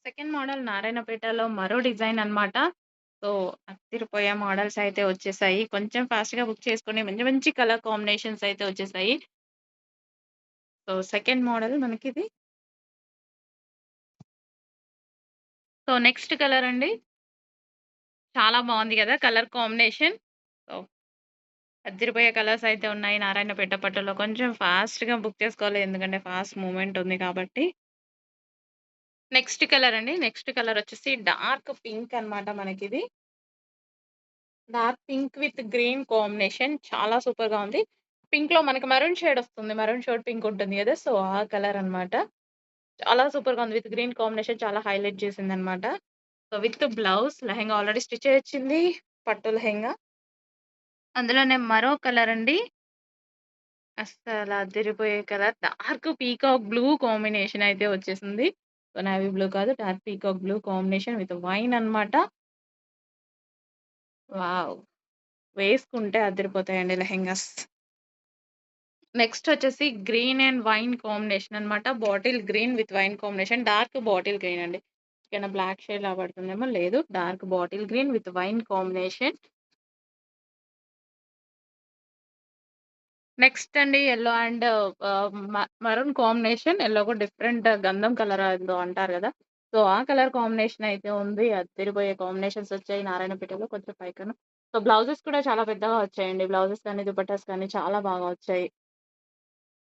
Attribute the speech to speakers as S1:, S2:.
S1: Second model నారాయణపేటలో మరో design అన్నమాట. So, అదిరిపోయే మోడల్స్ అయితే వచ్చేసాయి. కొంచెం ఫాస్ట్‌గా బుక్ చేసుకొని మంచి మంచి కలర్ కాంబినేషన్స్ అయితే వచ్చేసాయి. సో, సెకండ్ మోడల్ మనకిది. సో, నెక్స్ట్ కలర్ అండి. చాలా బావుంది గదా! Colour combination. సో, అదిరిపోయే కలర్స్ అయితే ఉన్నాయి నారాయణపేట పట్టులో. కొంచెం ఫాస్ట్‌గా బుక్ చేసుకోవాలి. ఎందుకంటే ఫాస్ట్ మూవ్‌మెంట్ ఉంది కాబట్టి. నెక్స్ట్ కలర్ అండి. నెక్స్ట్ కలర్ వచ్చేసి డార్క్ పింక్ అన్నమాట మనకిది. Dark pink with green combination చాలా సూపర్‌గా ఉంది. పింక్‌లో మనకి మెరూన్ షేడ్ ఒస్తుంది. మెరూన్ షేడ్ పింక్ ఉంటుంది గదా! సో, ఆ కలర్ అన్నమాట. చాలా సూపర్‌గా ఉంది. విత్ గ్రీన్ కాంబినేషన్ చాలా హైలైట్ చేసిందన్నమాట. So, with blouse lehenga already stitch అయ్యొచ్చింది. పట్టు లెహెంగా. అందులోనే మరో కలర్ అండి. అస్సల అదిరిపోయే colour. Dark peacock blue combination అయితే వచ్చేసింది. సో, నేవీ బ్లూ కాదు. Dark peacock blue combination with wine అన్నమాట. వావ్! వేసుకుంటే అదిరిపోతాయండి లెహెంగాస్. నెక్స్ట్ వచ్చేసి గ్రీన్ అండ్ వైన్ కాంబినేషన్ అన్నమాట. Bottle green with wine combination. Dark bottle green అండి. ఏమైనా బ్లాక్ షేడ్‌లా పడుతుందేమో లేదు. Dark bottle green with wine combination. Next అండి yellow and maroon combination. Yellow కూడా డిఫరెంట్ గంధం కలర్ ఏదో అంటారు గదా! సో, ఆ కలర్ కాంబినేషన్ అయితే ఉంది. అదిరిపోయే కాంబినేషన్స్ వచ్చాయి నారాయణపేటలో కొంచెం పైకను. సో, బ్లౌజెస్ కూడా చాలా పెద్దగా వచ్చాయండి. బ్లౌజెస్ కానీ, దుపట్టాస్ కానీ చాలా బాగా వచ్చాయి.